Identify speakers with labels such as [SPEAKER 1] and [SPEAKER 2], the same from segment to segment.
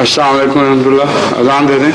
[SPEAKER 1] السلام علیکم ورحمۃ اللہ. اذان دے دیں.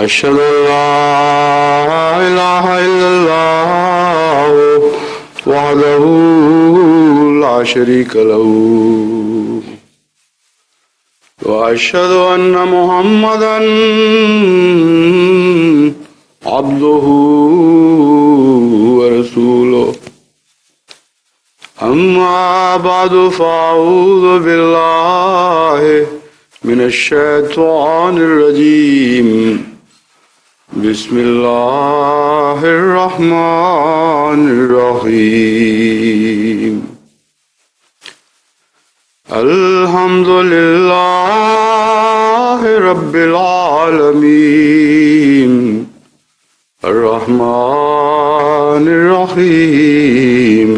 [SPEAKER 1] أشهد أن لا إله إلا الله وحده لا شريك له وأشهد أن محمدا عبده ورسوله. أما بعد فأعوذ بالله من الشيطان الرجيم. بسم الله الرحمن الرحيم. الحمد لله رب العالمين الرحمن الرحيم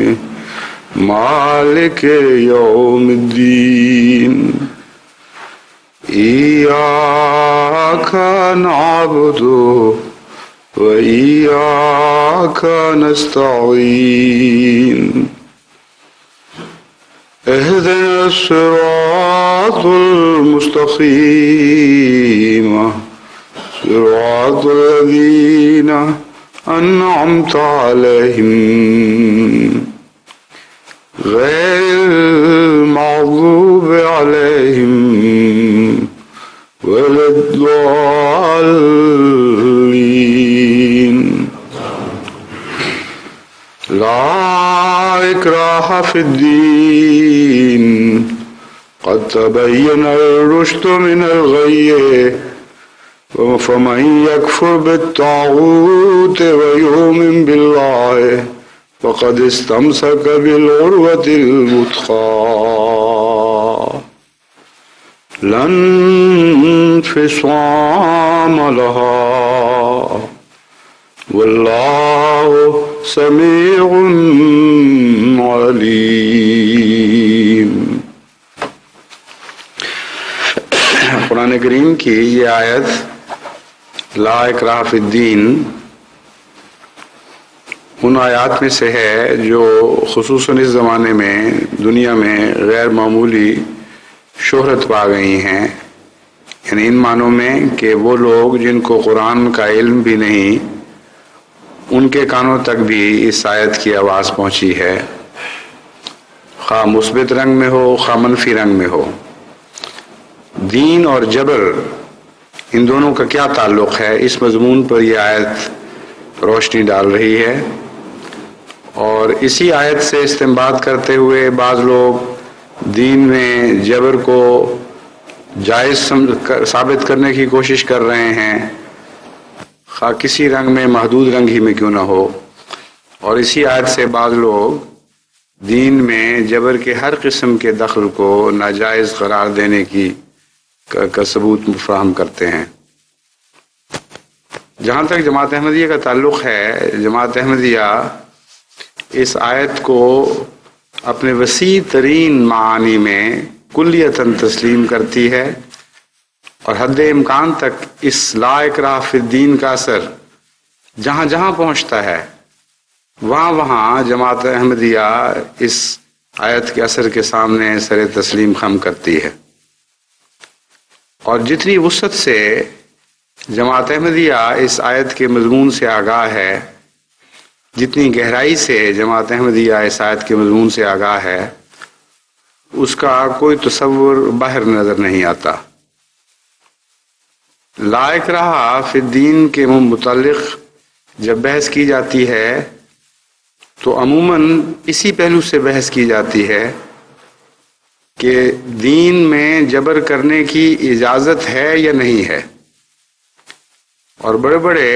[SPEAKER 1] مالك يوم الدين إياك نعبد وإياك نستعين اهدنا الصراط المستقيم صراط الذين أنعمت عليهم غير المغضوب عليهم ولا الضالين. لا إكراه في الدين قد تبين الرشد من الغي فمن يكفر بالطاغوت ويؤمن بالله فقد استمسك بالعروة الوثقى لا انفصام لها والله سمیع علیم. قرآن کریم کی یہ آیت لا اکراہ فی الدین ان آیات میں سے ہے جو خصوصاً اس زمانے میں دنیا میں غیر معمولی شہرت پا گئی ہیں، یعنی ان معنوں میں کہ وہ لوگ جن کو قرآن کا علم بھی نہیں ان کے کانوں تک بھی اس آیت کی آواز پہنچی ہے، خواہ مثبت رنگ میں ہو خواہ منفی رنگ میں ہو. دین اور جبر ان دونوں کا کیا تعلق ہے، اس مضمون پر یہ آیت روشنی ڈال رہی ہے. اور اسی آیت سے استنباط کرتے ہوئے بعض لوگ دین میں جبر کو جائز ثابت کرنے کی کوشش کر رہے ہیں، خواہ کسی رنگ میں محدود رنگ ہی میں کیوں نہ ہو. اور اسی آیت سے بعض لوگ دین میں جبر کے ہر قسم کے دخل کو ناجائز قرار دینے کا ثبوت فراہم کرتے ہیں. جہاں تک جماعت احمدیہ کا تعلق ہے، جماعت احمدیہ اس آیت کو اپنے وسیع ترین معانی میں کلیتاً تسلیم کرتی ہے، اور حد امکان تک اس لا اکراہ فی الدین کا اثر جہاں جہاں پہنچتا ہے وہاں وہاں جماعت احمدیہ اس آیت کے اثر کے سامنے سر تسلیم خم کرتی ہے. اور جتنی وسعت سے جماعت احمدیہ اس آیت کے مضمون سے آگاہ ہے، جتنی گہرائی سے جماعت احمدیہ اس آیت کے مضمون سے آگاہ ہے، اس کا کوئی تصور باہر نظر نہیں آتا. لا اکراہ فی الدین کے متعلق جب بحث کی جاتی ہے تو عموماً اسی پہلو سے بحث کی جاتی ہے کہ دین میں جبر کرنے کی اجازت ہے یا نہیں ہے. اور بڑے بڑے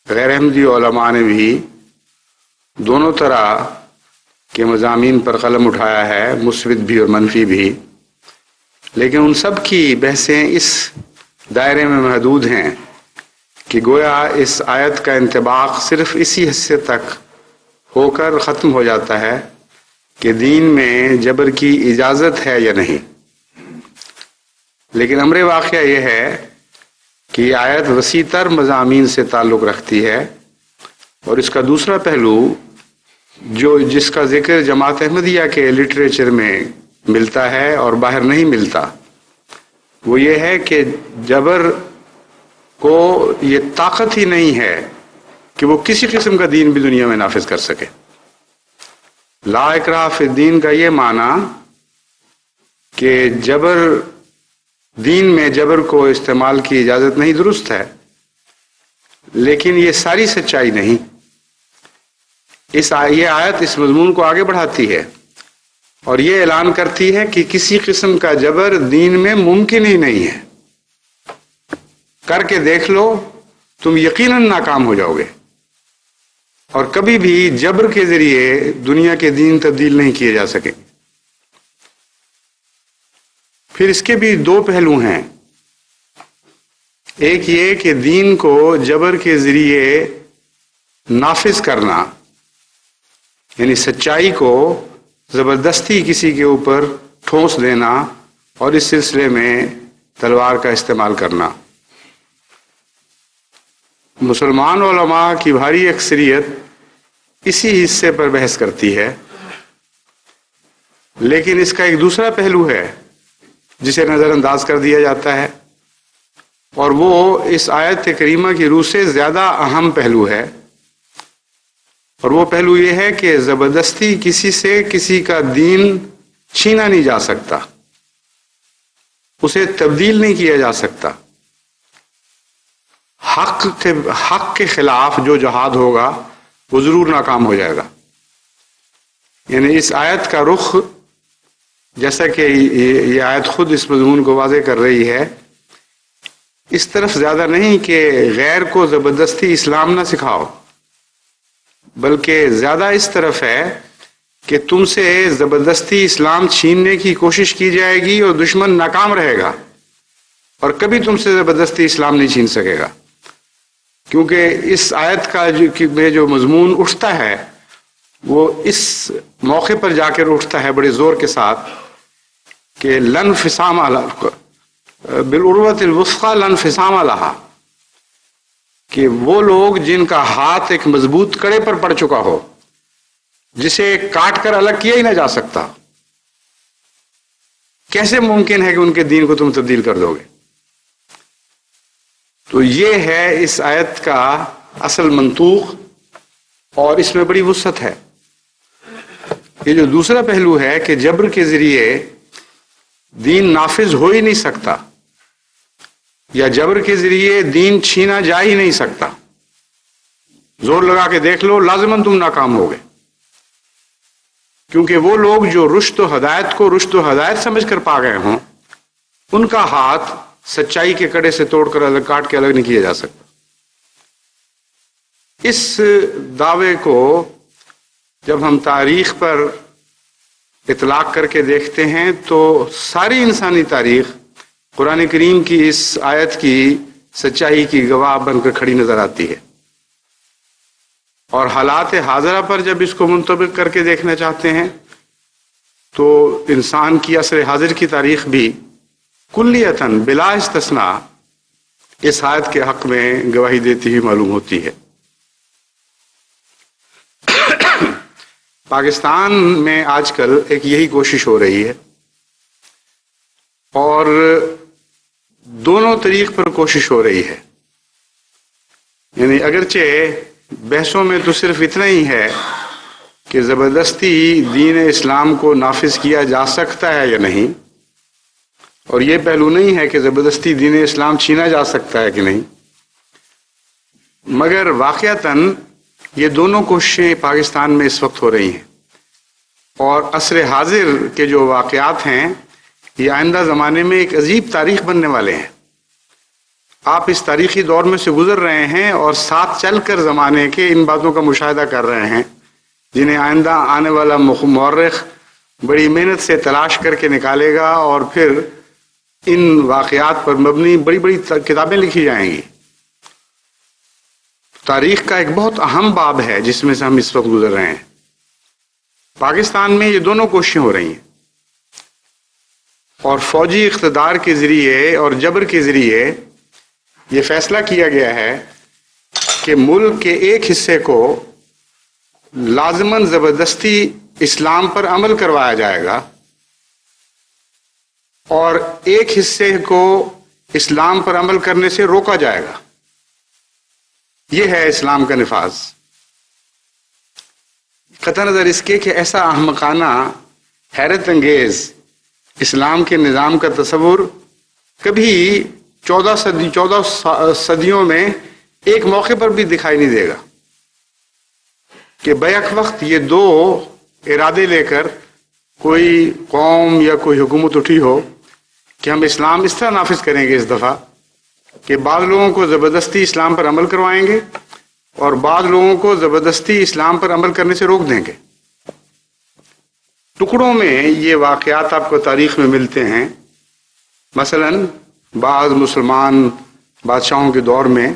[SPEAKER 1] غیر احمدی علماء نے بھی دونوں طرح کے مضامین پر قلم اٹھایا ہے، مثبت بھی اور منفی بھی، لیکن ان سب کی بحثیں اس دائرے میں محدود ہیں کہ گویا اس آیت کا انطباق صرف اسی حصے تک ہو کر ختم ہو جاتا ہے کہ دین میں جبر کی اجازت ہے یا نہیں. لیکن امر واقعہ یہ ہے کہ یہ آیت وسیع تر مضامین سے تعلق رکھتی ہے، اور اس کا دوسرا پہلو جس کا ذکر جماعت احمدیہ کے لٹریچر میں ملتا ہے اور باہر نہیں ملتا، وہ یہ ہے کہ جبر کو یہ طاقت ہی نہیں ہے کہ وہ کسی قسم کا دین بھی دنیا میں نافذ کر سکے. لا اکراہ فی الدین کا یہ معنی کہ دین میں جبر کو استعمال کی اجازت نہیں درست ہے، لیکن یہ ساری سچائی نہیں. یہ آیت اس مضمون کو آگے بڑھاتی ہے اور یہ اعلان کرتی ہے کہ کسی قسم کا جبر دین میں ممکن ہی نہیں ہے. کر کے دیکھ لو، تم یقیناً ناکام ہو جاؤ گے، اور کبھی بھی جبر کے ذریعے دنیا کے دین تبدیل نہیں کیے جا سکیں. پھر اس کے بھی دو پہلو ہیں. ایک یہ کہ دین کو جبر کے ذریعے نافذ کرنا، یعنی سچائی کو زبردستی کسی کے اوپر ٹھونس دینا اور اس سلسلے میں تلوار کا استعمال کرنا. مسلمان علماء کی بھاری اکثریت اسی حصے پر بحث کرتی ہے، لیکن اس کا ایک دوسرا پہلو ہے جسے نظر انداز کر دیا جاتا ہے، اور وہ اس آیت کریمہ کی روح سے زیادہ اہم پہلو ہے. اور وہ پہلو یہ ہے کہ زبردستی کسی سے کسی کا دین چھینا نہیں جا سکتا، اسے تبدیل نہیں کیا جا سکتا. حق کے خلاف جو جہاد ہوگا وہ ضرور ناکام ہو جائے گا. یعنی اس آیت کا رخ، جیسا کہ یہ آیت خود اس مضمون کو واضح کر رہی ہے، اس طرف زیادہ نہیں کہ غیر کو زبردستی اسلام نہ سکھاؤ، بلکہ زیادہ اس طرف ہے کہ تم سے زبردستی اسلام چھیننے کی کوشش کی جائے گی اور دشمن ناکام رہے گا اور کبھی تم سے زبردستی اسلام نہیں چھین سکے گا. کیونکہ اس آیت کا جو مضمون اٹھتا ہے وہ اس موقع پر جا کر اٹھتا ہے بڑے زور کے ساتھ کہ لن فسام بالعروۃ الوثقی لن فسام لہا، کہ وہ لوگ جن کا ہاتھ ایک مضبوط کڑے پر پڑ چکا ہو، جسے کاٹ کر الگ کیا ہی نہ جا سکتا، کیسے ممکن ہے کہ ان کے دین کو تم تبدیل کر دو گے؟ تو یہ ہے اس آیت کا اصل منطوق، اور اس میں بڑی وسعت ہے. یہ جو دوسرا پہلو ہے کہ جبر کے ذریعے دین نافذ ہو ہی نہیں سکتا، یا جبر کے ذریعے دین چھینا جا ہی نہیں سکتا، زور لگا کے دیکھ لو لازماً تم ناکام ہوگے. کیونکہ وہ لوگ جو رشد و ہدایت کو رشد و ہدایت سمجھ کر پا گئے ہوں، ان کا ہاتھ سچائی کے کڑے سے توڑ کر الگ کاٹ کے الگ نہیں کیا جا سکتا. اس دعوے کو جب ہم تاریخ پر اطلاق کر کے دیکھتے ہیں تو ساری انسانی تاریخ قرآن کریم کی اس آیت کی سچائی کی گواہ بن کر کھڑی نظر آتی ہے. اور حالات حاضرہ پر جب اس کو منطبق کر کے دیکھنا چاہتے ہیں تو انسان کی عصر حاضر کی تاریخ بھی کلیتاً بلا استثناء اس آیت کے حق میں گواہی دیتی ہوئی معلوم ہوتی ہے. پاکستان میں آج کل ایک یہی کوشش ہو رہی ہے، اور دونوں طریق پر کوشش ہو رہی ہے. یعنی اگرچہ بحثوں میں تو صرف اتنا ہی ہے کہ زبردستی دین اسلام کو نافذ کیا جا سکتا ہے یا نہیں، اور یہ پہلو نہیں ہے کہ زبردستی دین اسلام چھینا جا سکتا ہے کہ نہیں، مگر واقعتاً یہ دونوں کوششیں پاکستان میں اس وقت ہو رہی ہیں. اور عصر حاضر کے جو واقعات ہیں یہ آئندہ زمانے میں ایک عجیب تاریخ بننے والے ہیں. آپ اس تاریخی دور میں سے گزر رہے ہیں اور ساتھ چل کر زمانے کے ان باتوں کا مشاہدہ کر رہے ہیں جنہیں آئندہ آنے والا مورخ بڑی محنت سے تلاش کر کے نکالے گا، اور پھر ان واقعات پر مبنی بڑی بڑی کتابیں لکھی جائیں گی. تاریخ کا ایک بہت اہم باب ہے جس میں سے ہم اس وقت گزر رہے ہیں. پاکستان میں یہ دونوں کوششیں ہو رہی ہیں، اور فوجی اقتدار کے ذریعے اور جبر کے ذریعے یہ فیصلہ کیا گیا ہے کہ ملک کے ایک حصے کو لازماً زبردستی اسلام پر عمل کروایا جائے گا اور ایک حصے کو اسلام پر عمل کرنے سے روکا جائے گا. یہ ہے اسلام کا نفاذ. قطع نظر اس کے کہ ایسا احمقانہ حیرت انگیز اسلام کے نظام کا تصور کبھی 14 صدیوں میں ایک موقع پر بھی دکھائی نہیں دے گا کہ بیک وقت یہ دو ارادے لے کر کوئی قوم یا کوئی حکومت اٹھی ہو کہ ہم اسلام اس طرح نافذ کریں گے اس دفعہ کہ بعض لوگوں کو زبردستی اسلام پر عمل کروائیں گے اور بعض لوگوں کو زبردستی اسلام پر عمل کرنے سے روک دیں گے. ٹکڑوں میں یہ واقعات آپ کو تاریخ میں ملتے ہیں مثلاً بعض مسلمان بادشاہوں کے دور میں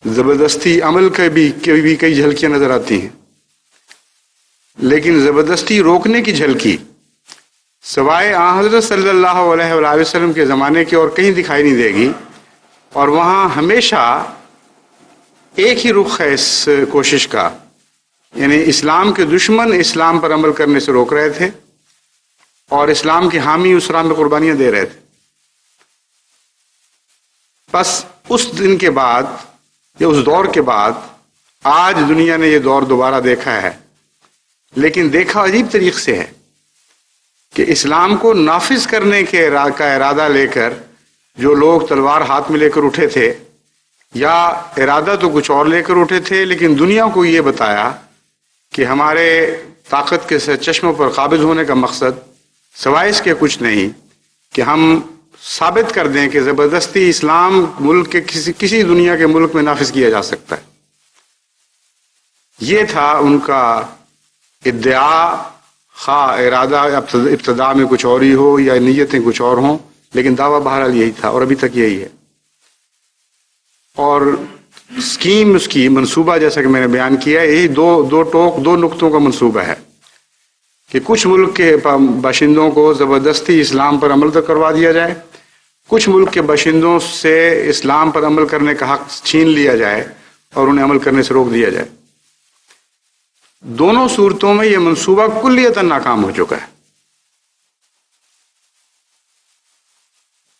[SPEAKER 1] زبردستی عمل کے بھی کئی جھلکیاں نظر آتی ہیں، لیکن زبردستی روکنے کی جھلکی سوائے آن حضرت صلی اللہ علیہ وآلہ وسلم کے زمانے کی اور کہیں دکھائی نہیں دے گی، اور وہاں ہمیشہ ایک ہی رخ ہے اس کوشش کا، یعنی اسلام کے دشمن اسلام پر عمل کرنے سے روک رہے تھے اور اسلام کے حامی اس راہ میں قربانیاں دے رہے تھے۔ بس اس دن کے بعد یا اس دور کے بعد آج دنیا نے یہ دور دوبارہ دیکھا ہے، لیکن دیکھا عجیب طریقے سے ہے کہ اسلام کو نافذ کرنے کا ارادہ لے کر جو لوگ تلوار ہاتھ میں لے کر اٹھے تھے، یا ارادہ تو کچھ اور لے کر اٹھے تھے، لیکن دنیا کو یہ بتایا کہ ہمارے طاقت کے چشموں پر قابض ہونے کا مقصد سوائے اس کے کچھ نہیں کہ ہم ثابت کر دیں کہ زبردستی اسلام ملک کے کسی دنیا کے ملک میں نافذ کیا جا سکتا ہے۔ یہ تھا ان کا ادعا، خواہ ارادہ ابتدا میں کچھ اور ہی ہو یا نیتیں کچھ اور ہوں، لیکن دعویٰ بہرحال یہی تھا اور ابھی تک یہی ہے۔ اور اسکیم، اس کی منصوبہ جیسا کہ میں نے بیان کیا ہے، یہی دو نقطوں کا منصوبہ ہے کہ کچھ ملک کے باشندوں کو زبردستی اسلام پر عمل کروا دیا جائے، کچھ ملک کے باشندوں سے اسلام پر عمل کرنے کا حق چھین لیا جائے اور انہیں عمل کرنے سے روک دیا جائے۔ دونوں صورتوں میں یہ منصوبہ کلیتاً ناکام ہو چکا ہے،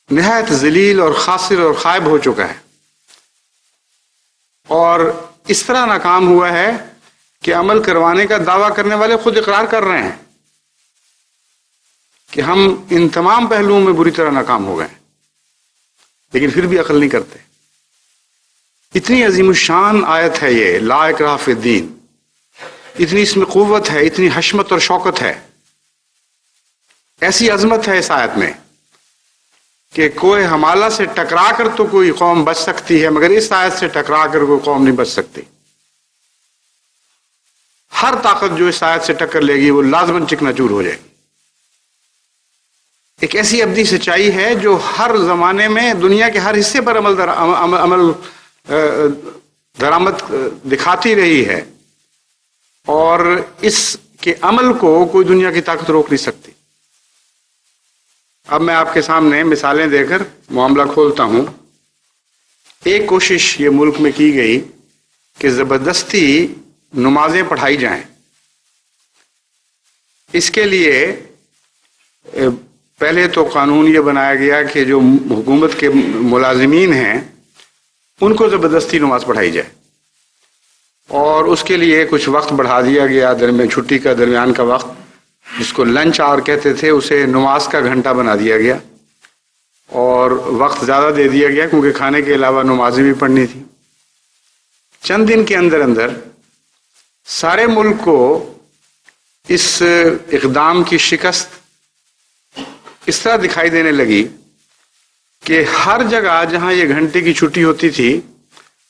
[SPEAKER 1] نہایت ذلیل اور خاسر اور خائب ہو چکا ہے، اور اس طرح ناکام ہوا ہے کہ عمل کروانے کا دعویٰ کرنے والے خود اقرار کر رہے ہیں کہ ہم ان تمام پہلوؤں میں بری طرح ناکام ہو گئے، لیکن پھر بھی عقل نہیں کرتے۔ اتنی عظیم الشان آیت ہے یہ لا اکراہ فی الدین، اتنی اس میں قوت ہے، اتنی حشمت اور شوکت ہے، ایسی عظمت ہے اس آیت میں کہ کوئی حمالہ سے ٹکرا کر تو کوئی قوم بچ سکتی ہے، مگر اس آیت سے ٹکرا کر کوئی قوم نہیں بچ سکتی۔ ہر طاقت جو اس آیت سے ٹکر لے گی وہ لازماً چکنا چور ہو جائے گی۔ ایک ایسی ابدی سچائی ہے جو ہر زمانے میں دنیا کے ہر حصے پر عمل درآمد دکھاتی رہی ہے، اور اس کے عمل کو کوئی دنیا کی طاقت روک نہیں سکتی۔ اب میں آپ کے سامنے مثالیں دے کر معاملہ کھولتا ہوں۔ ایک کوشش یہ ملک میں کی گئی کہ زبردستی نمازیں پڑھائی جائیں۔ اس کے لیے پہلے تو قانون یہ بنایا گیا کہ جو حکومت کے ملازمین ہیں ان کو زبردستی نماز پڑھائی جائے، اور اس کے لیے کچھ وقت بڑھا دیا گیا، چھٹی کا درمیان کا وقت جس کو لنچ آور کہتے تھے اسے نماز کا گھنٹہ بنا دیا گیا، اور وقت زیادہ دے دیا گیا کیونکہ کھانے کے علاوہ نمازیں بھی پڑھنی تھی۔ چند دن کے اندر اندر سارے ملک کو اس اقدام کی شکست اس طرح دکھائی دینے لگی کہ ہر جگہ جہاں یہ گھنٹے کی چھٹی ہوتی تھی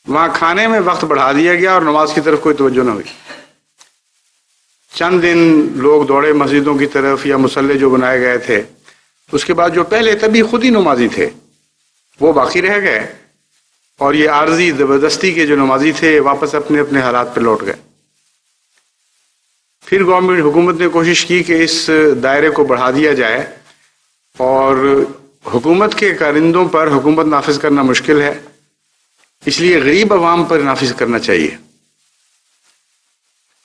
[SPEAKER 1] وہاں کھانے میں وقت بڑھا دیا گیا اور نماز کی طرف کوئی توجہ نہ ہوئی۔ چند دن لوگ دوڑے مسجدوں کی طرف یا مصلے جو بنائے گئے تھے، اس کے بعد جو پہلے تبھی خود ہی نمازی تھے وہ باقی رہ گئے، اور یہ عارضی زبردستی کے جو نمازی تھے واپس اپنے اپنے حالات پہ لوٹ گئے۔ پھر گورنمنٹ حکومت نے کوشش کی کہ اس دائرے کو بڑھا دیا جائے، اور حکومت کے کارندوں پر حکومت نافذ کرنا مشکل ہے، اس لیے غریب عوام پر نافذ کرنا چاہیے۔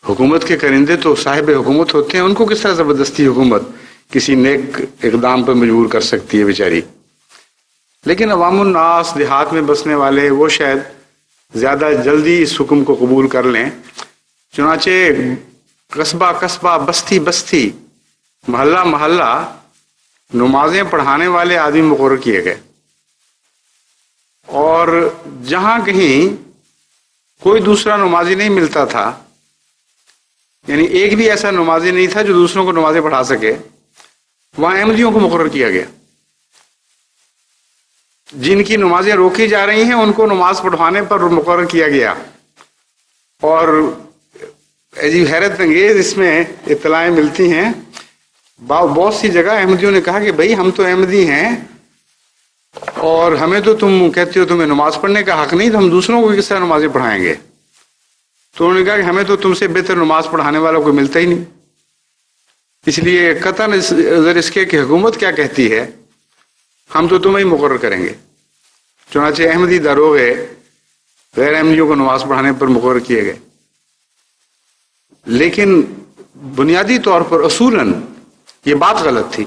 [SPEAKER 1] حکومت کے کرندے تو صاحب حکومت ہوتے ہیں، ان کو کس طرح زبردستی حکومت کسی نیک اقدام پر مجبور کر سکتی ہے بیچاری۔ لیکن عوام الناس، دیہات میں بسنے والے، وہ شاید زیادہ جلدی اس حکم کو قبول کر لیں، چنانچہ قصبہ قصبہ، بستی بستی، محلہ محلہ نمازیں پڑھانے والے آدمی مقرر کیے گئے، اور جہاں کہیں کوئی دوسرا نمازی نہیں ملتا تھا، یعنی ایک بھی ایسا نمازی نہیں تھا جو دوسروں کو نمازیں پڑھا سکے، وہاں احمدیوں کو مقرر کیا گیا۔ جن کی نمازیں روکی جا رہی ہیں ان کو نماز پڑھوانے پر مقرر کیا گیا، اور عجیب حیرت انگیز اس میں اطلاعیں ملتی ہیں بہت سی جگہ احمدیوں نے کہا کہ بھائی ہم تو احمدی ہیں اور ہمیں تو تم کہتے ہو تمہیں نماز پڑھنے کا حق نہیں، تو ہم دوسروں کو کس طرح نمازیں پڑھائیں گے؟ تو انہوں نے کہا کہ ہمیں تو تم سے بہتر نماز پڑھانے والا کوئی ملتا ہی نہیں، اس لیے قطعاً نظر اس کے کہ حکومت کیا کہتی ہے ہم تو تمہیں ہی مقرر کریں گے۔ چنانچہ احمدی داروغے غیر احمدیوں کو نماز پڑھانے پر مقرر کیے گئے، لیکن بنیادی طور پر اصولاً یہ بات غلط تھی۔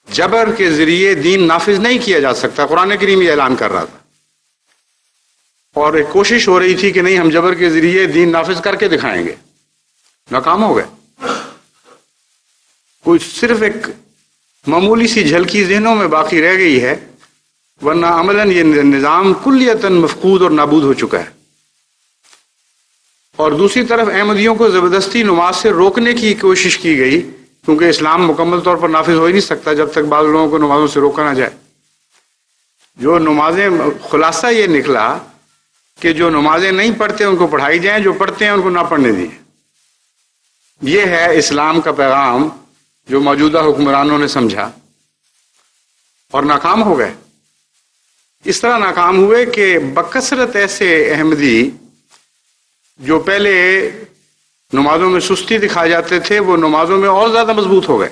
[SPEAKER 1] جبر کے ذریعے دین نافذ نہیں کیا جا سکتا، قرآن کریم یہ اعلان کر رہا تھا، اور ایک کوشش ہو رہی تھی کہ نہیں ہم جبر کے ذریعے دین نافذ کر کے دکھائیں گے، ناکام ہو گئے۔ کوئی صرف ایک معمولی سی جھلکی ذہنوں میں باقی رہ گئی ہے، ورنہ عملاً یہ نظام کلیتاً مفقود اور نابود ہو چکا ہے۔ اور دوسری طرف احمدیوں کو زبردستی نماز سے روکنے کی کوشش کی گئی، کیونکہ اسلام مکمل طور پر نافذ ہو ہی نہیں سکتا جب تک بعض لوگوں کو نمازوں سے روکا نہ جائے۔ جو نمازیں، خلاصہ یہ نکلا کہ جو نمازیں نہیں پڑھتے ان کو پڑھائی جائیں، جو پڑھتے ہیں ان کو نہ پڑھنے دیں۔ یہ ہے اسلام کا پیغام جو موجودہ حکمرانوں نے سمجھا اور ناکام ہو گئے۔ اس طرح ناکام ہوئے کہ بکثرت ایسے احمدی جو پہلے نمازوں میں سستی دکھائے جاتے تھے وہ نمازوں میں اور زیادہ مضبوط ہو گئے۔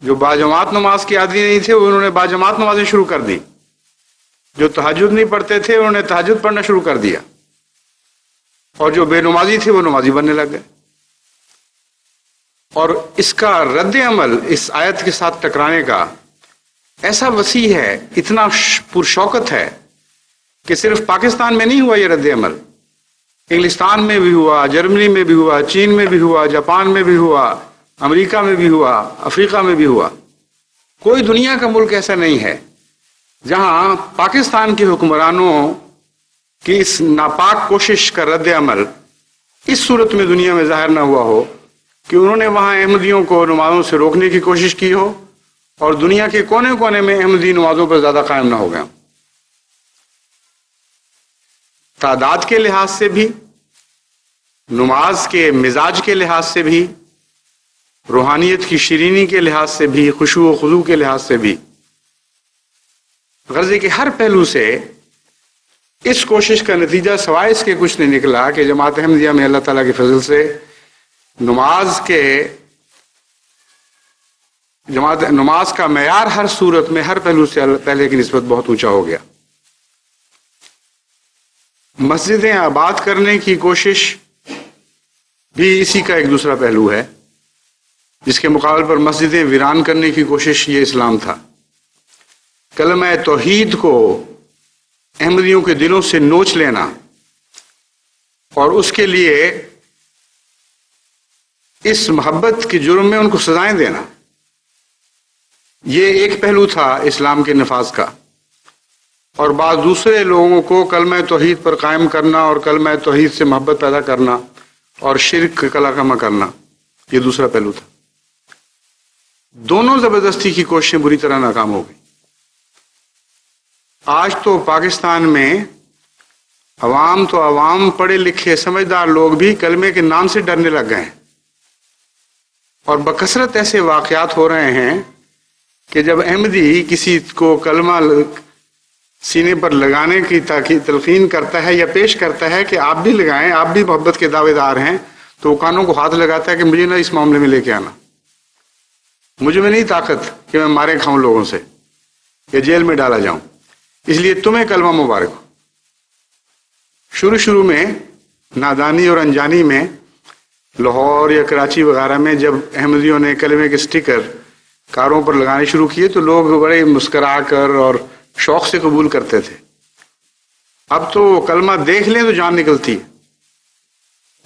[SPEAKER 1] جو باجماعت نماز کے عادی نہیں تھے انہوں نے باجماعت نمازیں شروع کر دی، جو تہجد نہیں پڑھتے تھے انہوں نے تہجد پڑھنا شروع کر دیا، اور جو بے نمازی تھے وہ نمازی بننے لگ گئے۔ اور اس کا رد عمل اس آیت کے ساتھ ٹکرانے کا ایسا وسیع ہے، اتنا پرشوکت ہے کہ صرف پاکستان میں نہیں ہوا یہ رد عمل، انگلستان میں بھی ہوا، جرمنی میں بھی ہوا، چین میں بھی ہوا، جاپان میں بھی ہوا، امریکہ میں بھی ہوا، افریقہ میں بھی ہوا۔ کوئی دنیا کا ملک ایسا نہیں ہے جہاں پاکستان کے حکمرانوں کی اس ناپاک کوشش کا رد عمل اس صورت میں دنیا میں ظاہر نہ ہوا ہو کہ انہوں نے وہاں احمدیوں کو نمازوں سے روکنے کی کوشش کی ہو اور دنیا کے کونے کونے میں احمدی نمازوں پر زیادہ قائم نہ ہو گئے۔ تعداد کے لحاظ سے بھی، نماز کے مزاج کے لحاظ سے بھی، روحانیت کی شیرینی کے لحاظ سے بھی، خشوع و خضوع کے لحاظ سے بھی، غرضے کے ہر پہلو سے اس کوشش کا نتیجہ سوائے اس کے کچھ نہیں نکلا کہ جماعت احمدیہ میں اللہ تعالیٰ کے فضل سے نماز کا معیار ہر صورت میں ہر پہلو سے پہلے کی نسبت بہت اونچا ہو گیا۔ مسجدیں آباد کرنے کی کوشش بھی اسی کا ایک دوسرا پہلو ہے، جس کے مقابل پر مسجدیں ویران کرنے کی کوشش یہ اسلام تھا۔ کلمہ توحید کو احمدیوں کے دلوں سے نوچ لینا اور اس کے لیے اس محبت کے جرم میں ان کو سزائیں دینا، یہ ایک پہلو تھا اسلام کے نفاذ کا۔ اور بعض دوسرے لوگوں کو کلمہ توحید پر قائم کرنا اور کلمہ توحید سے محبت پیدا کرنا اور شرک کلا کما کرنا، یہ دوسرا پہلو تھا۔ دونوں زبردستی کی کوششیں بری طرح ناکام ہو گئی۔ آج تو پاکستان میں عوام پڑھے لکھے سمجھدار لوگ بھی کلمے کے نام سے ڈرنے لگ گئے ہیں، اور بکثرت ایسے واقعات ہو رہے ہیں کہ جب احمدی کسی کو کلمہ سینے پر لگانے کی تلقین کرتا ہے یا پیش کرتا ہے کہ آپ بھی لگائیں، آپ بھی محبت کے دعوے دار ہیں، تو وہ کانوں کو ہاتھ لگاتا ہے کہ مجھے نہ اس معاملے میں لے کے آنا، مجھے میں نہیں طاقت کہ میں مارے کھاؤں لوگوں سے یا جیل میں ڈالا جاؤں، اس لیے تمہیں کلمہ مبارک ہو۔ شروع میں نادانی اور انجانی میں لاہور یا کراچی وغیرہ میں جب احمدیوں نے کلمے کے سٹیکر کاروں پر لگانے شروع کیے تو لوگ بڑے مسکرا کر اور شوق سے قبول کرتے تھے۔ اب تو کلمہ دیکھ لیں تو جان نکلتی ہے۔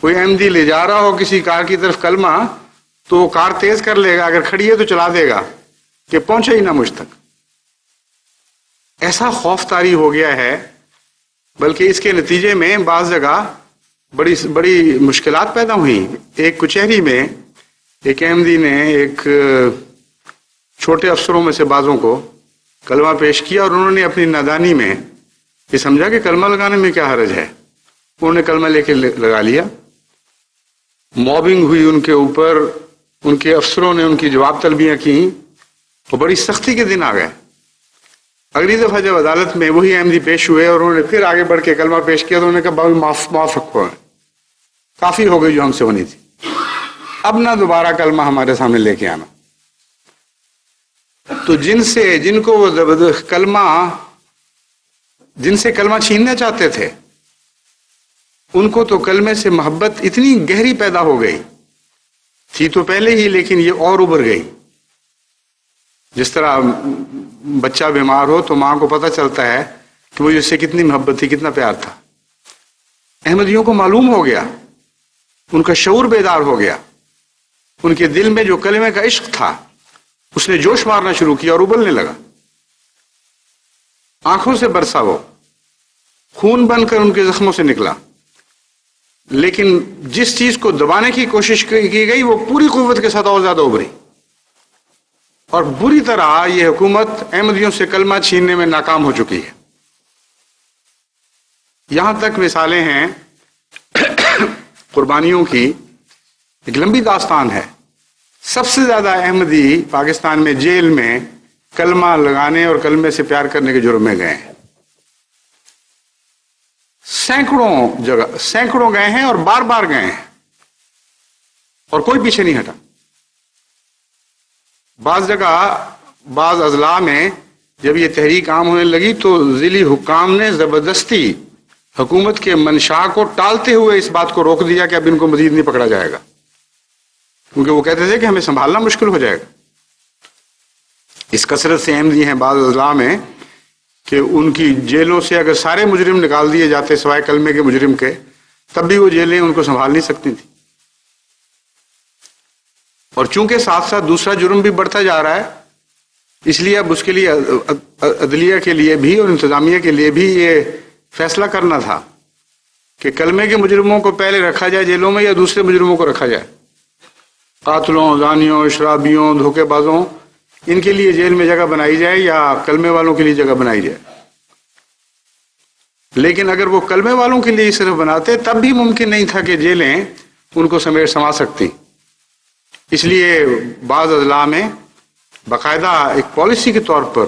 [SPEAKER 1] کوئی احمدی لے جا رہا ہو کسی کار کی طرف کلمہ تو وہ کار تیز کر لے گا، اگر کھڑی ہے تو چلا دے گا کہ پہنچے ہی نہ مجھ تک۔ ایسا خوف طاری ہو گیا ہے، بلکہ اس کے نتیجے میں بعض جگہ بڑی مشکلات پیدا ہوئی۔ ایک کچہری میں ایک احمدی نے ایک چھوٹے افسروں میں سے بعضوں کو کلمہ پیش کیا، اور انہوں نے اپنی نادانی میں یہ سمجھا کہ کلمہ لگانے میں کیا حرج ہے، انہوں نے کلمہ لے کے لگا لیا۔ موبنگ ہوئی ان کے اوپر، ان کے افسروں نے ان کی جواب طلبیاں کی تو بڑی سختی کے دن آ گئے. اگلی دفعہ جب عدالت میں وہی احمدی پیش ہوئے اور انہوں نے پھر آگے بڑھ کے کلمہ پیش کیا تو انہوں نے کہا بابا معاف رکھو، کافی ہو گئی جو ہم سے ہونی تھی، اب نہ دوبارہ کلمہ ہمارے سامنے لے کے آنا. تو جن کو وہ جن سے کلمہ چھیننا چاہتے تھے ان کو تو کلمے سے محبت اتنی گہری پیدا ہو گئی تھی تو پہلے ہی، لیکن یہ اور ابھر گئی. جس طرح بچہ بیمار ہو تو ماں کو پتہ چلتا ہے کہ وہ اس سے کتنی محبت تھی، کتنا پیار تھا. احمدیوں کو معلوم ہو گیا، ان کا شعور بیدار ہو گیا، ان کے دل میں جو کلمے کا عشق تھا اس نے جوش مارنا شروع کیا اور ابلنے لگا. آنکھوں سے برسا، وہ خون بن کر ان کے زخموں سے نکلا. لیکن جس چیز کو دبانے کی کوشش کی گئی وہ پوری قوت کے ساتھ اور زیادہ ابھری، اور بری طرح یہ حکومت احمدیوں سے کلمہ چھیننے میں ناکام ہو چکی ہے. یہاں تک مثالیں ہیں قربانیوں کی، ایک لمبی داستان ہے. سب سے زیادہ احمدی پاکستان میں جیل میں کلمہ لگانے اور کلمے سے پیار کرنے کے جرم میں گئے ہیں. سینکڑوں گئے ہیں اور بار بار گئے ہیں اور کوئی پیچھے نہیں ہٹا. بعض جگہ بعض اضلاع میں جب یہ تحریک عام ہونے لگی تو ضلعی حکام نے زبردستی حکومت کے منشا کو ٹالتے ہوئے اس بات کو روک دیا کہ اب ان کو مزید نہیں پکڑا جائے گا، کیونکہ وہ کہتے تھے کہ ہمیں سنبھالنا مشکل ہو جائے گا. اس کثرت سے احمدی ہیں بعض اضلاع میں کہ ان کی جیلوں سے اگر سارے مجرم نکال دیے جاتے سوائے کلمے کے مجرم کے، تب بھی وہ جیلیں ان کو سنبھال نہیں سکتی تھی. اور چونکہ ساتھ ساتھ دوسرا جرم بھی بڑھتا جا رہا ہے، اس لیے اب اس کے لیے عدلیہ کے لیے بھی اور انتظامیہ کے لیے بھی یہ فیصلہ کرنا تھا کہ کلمے کے مجرموں کو پہلے رکھا جائے جیلوں میں یا دوسرے مجرموں کو رکھا جائے. قاتلوں، زانیوں، شرابیوں، دھوکے بازوں، ان کے لیے جیل میں جگہ بنائی جائے یا کلمے والوں کے لیے جگہ بنائی جائے. لیکن اگر وہ کلمے والوں کے لیے صرف بناتے تب بھی ممکن نہیں تھا کہ جیلیں ان کو سما سکتی. اس لیے بعض اضلاع میں باقاعدہ ایک پالیسی کے طور پر،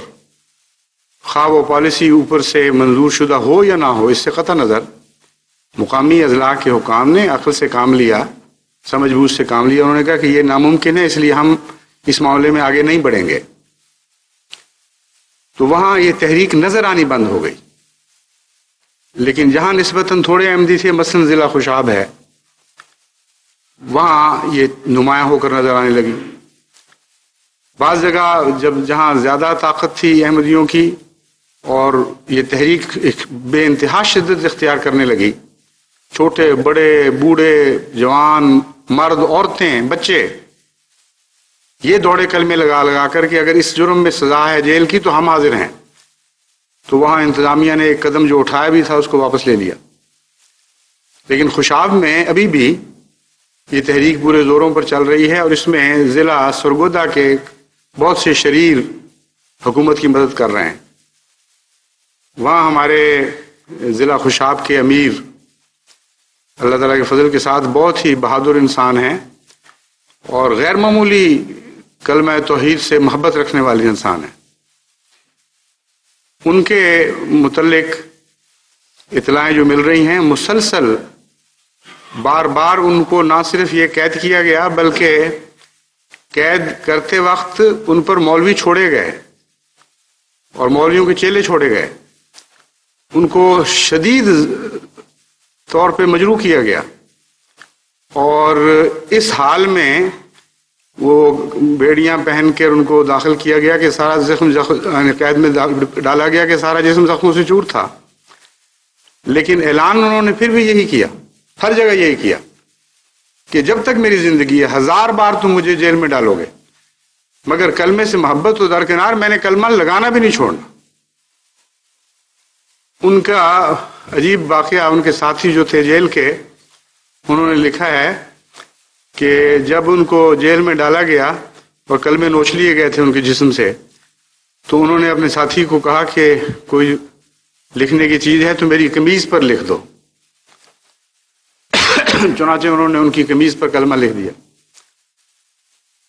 [SPEAKER 1] خواہ وہ پالیسی اوپر سے منظور شدہ ہو یا نہ ہو، اس سے قطع نظر مقامی اضلاع کے حکام نے عقل سے کام لیا، سمجھ بوجھ سے کام لیا. انہوں نے کہا کہ یہ ناممکن ہے، اس لیے ہم اس معاملے میں آگے نہیں بڑھیں گے. تو وہاں یہ تحریک نظر آنی بند ہو گئی. لیکن جہاں نسبتاً تھوڑے احمدی تھے، مثلاً ضلع خوشاب ہے، وہاں یہ نمایاں ہو کر نظر آنے لگی. بعض جگہ جہاں زیادہ طاقت تھی احمدیوں کی اور یہ تحریک ایک بے انتہا شدت اختیار کرنے لگی، چھوٹے بڑے بوڑھے جوان مرد عورتیں بچے یہ دوڑے کلمے لگا کر کے اگر اس جرم میں سزا ہے جیل کی تو ہم حاضر ہیں. تو وہاں انتظامیہ نے ایک قدم جو اٹھایا بھی تھا اس کو واپس لے لیا. لیکن خوشاب میں ابھی بھی یہ تحریک پورے زوروں پر چل رہی ہے اور اس میں ضلع سرگودا کے بہت سے شریر حکومت کی مدد کر رہے ہیں. وہاں ہمارے ضلع خوشاب کے امیر اللہ تعالیٰ کے فضل کے ساتھ بہت ہی بہادر انسان ہیں اور غیر معمولی کلمہ توحید سے محبت رکھنے والے انسان ہیں. ان کے متعلق اطلاعیں جو مل رہی ہیں، مسلسل بار بار ان کو نہ صرف یہ قید کیا گیا بلکہ قید کرتے وقت ان پر مولوی چھوڑے گئے اور مولویوں کے چیلے چھوڑے گئے. ان کو شدید طور پہ مجروح کیا گیا اور اس حال میں وہ بیڑیاں پہن کر ان کو داخل کیا گیا کہ سارا قید میں ڈالا گیا کہ سارا جسم زخموں سے چور تھا. لیکن اعلان انہوں نے پھر بھی یہی کیا، ہر جگہ یہی کیا کہ جب تک میری زندگی ہے 1000 بار تم مجھے جیل میں ڈالو گے مگر کلمے سے محبت تو درکنار، میں نے کلمہ لگانا بھی نہیں چھوڑنا. ان کا عجیب واقعہ، ان کے ساتھی جو تھے جیل کے، انہوں نے لکھا ہے کہ جب ان کو جیل میں ڈالا گیا اور کلمے نوچ لیے گئے تھے ان کے جسم سے، تو انہوں نے اپنے ساتھی کو کہا کہ کوئی لکھنے کی چیز ہے تو میری قمیض پر لکھ دو. چنانچہ انہوں نے ان کی قمیض پر کلمہ لکھ دیا.